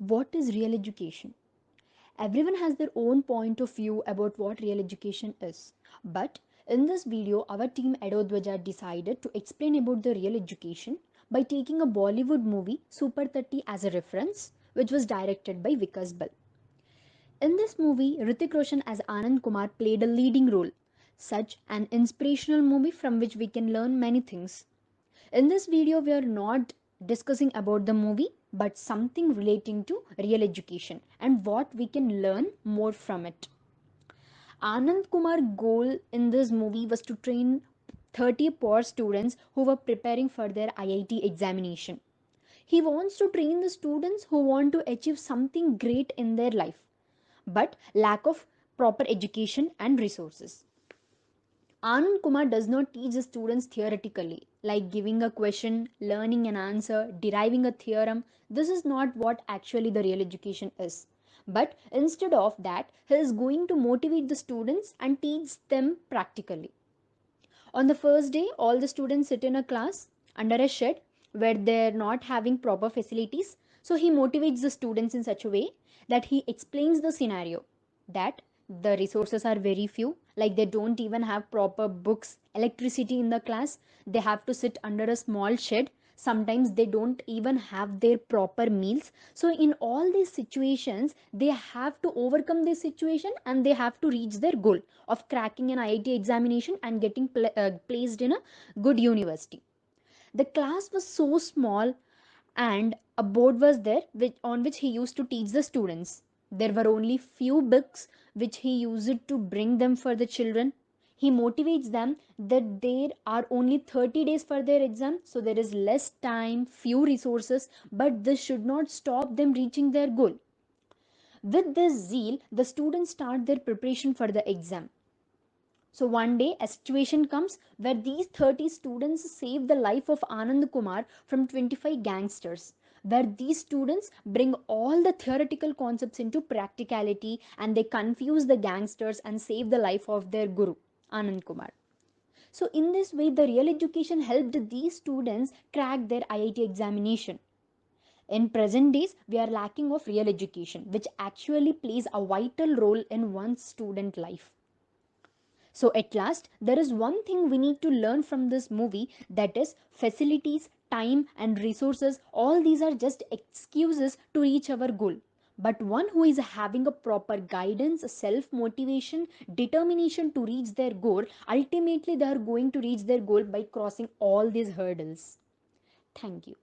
What is real education? Everyone has their own point of view about what real education is. But in this video, our team EDODWAJA decided to explain about the real education by taking a Bollywood movie Super 30 as a reference, which was directed by Vikas Bal. In this movie, Hrithik Roshan as Anand Kumar played a leading role, such an inspirational movie from which we can learn many things. In this video, we are not discussing about the movie, but something relating to real education and what we can learn more from it. Anand Kumar's goal in this movie was to train 30 poor students who were preparing for their IIT examination. He wants to train the students who want to achieve something great in their life, but lack of proper education and resources. Anand Kumar does not teach the students theoretically, like giving a question, learning an answer, deriving a theorem. This is not what actually the real education is. But instead of that, he is going to motivate the students and teach them practically. On the first day, all the students sit in a class under a shed where they're not having proper facilities. So he motivates the students in such a way that he explains the scenario that the resources are very few, like they don't even have proper books, electricity in the class. They have to sit under a small shed. Sometimes they don't even have their proper meals. So in all these situations, they have to overcome this situation and they have to reach their goal of cracking an IIT examination and getting placed in a good university. The class was so small and a board was there on which he used to teach the students. There were only few books which he used to bring them for the children. He motivates them that there are only 30 days for their exam, so there is less time, few resources, but this should not stop them reaching their goal. With this zeal, the students start their preparation for the exam. So one day a situation comes where these 30 students save the life of Anand Kumar from 25 gangsters. Where these students bring all the theoretical concepts into practicality and they confuse the gangsters and save the life of their guru, Anand Kumar. So in this way, the real education helped these students crack their IIT examination. In present days, we are lacking of real education, which actually plays a vital role in one's student life. So, at last, there is one thing we need to learn from this movie, that is, facilities, time, and resources. All these are just excuses to reach our goal. But one who is having a proper guidance, self motivation, determination to reach their goal, ultimately they are going to reach their goal by crossing all these hurdles. Thank you.